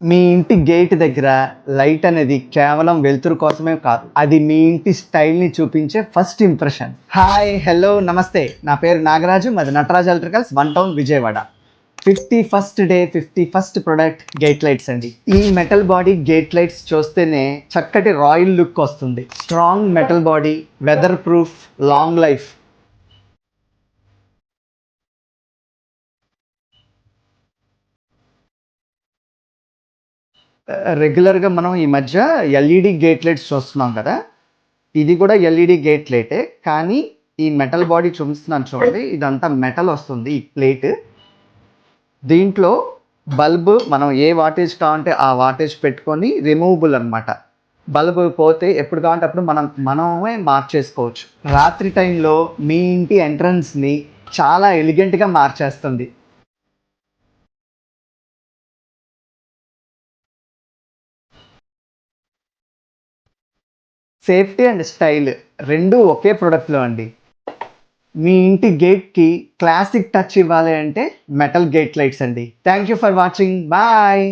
మీ ఇంటి గేట్ దగ్గర లైట్ అనేది కేవలం వెలుతురు కోసమే కాదు, అది మీ ఇంటి స్టైల్ని చూపించే ఫస్ట్ ఇంప్రెషన్. హాయ్, హలో, నమస్తే. నా పేరు నాగరాజు, మాది Nataraj electricals, 1 town, Vijayawada. 51st day 51st product gate lights అండి. ఈ మెటల్ బాడీ గేట్ లైట్స్ చూస్తేనే చక్కటి రాయల్ లుక్ వస్తుంది. Strong metal body, weather proof, long life. రెగ్యులర్గా మనం ఈ మధ్య ఎల్ఈడి గేట్ లైట్స్ చూస్తున్నాం కదా, ఇది కూడా ఎల్ఈడి గేట్ లైటే, కానీ ఈ మెటల్ బాడీ చూపిస్తున్నాను చూడండి. ఇదంతా మెటల్ వస్తుంది, ఈ ప్లేట్. దీంట్లో బల్బు మనం ఏ వాటేజ్ కావాలంటే ఆ వాటేజ్ పెట్టుకొని రిమూవబుల్ అనమాట. బల్బు పోతే ఎప్పుడు కావాలంటే అప్పుడు మనమే మార్చేసుకోవచ్చు. రాత్రి టైంలో మీ ఇంటి ఎంట్రన్స్ని చాలా ఎలిగెంట్గా మార్చేస్తుంది. సేఫ్టీ అండ్ స్టైల్ రెండు ఒకే ప్రోడక్ట్లో అండి. మీ ఇంటి గేట్కి క్లాసిక్ టచ్ ఇవ్వాలి అంటే మెటల్ గేట్ లైట్స్ అండి. Thank you for watching. Bye.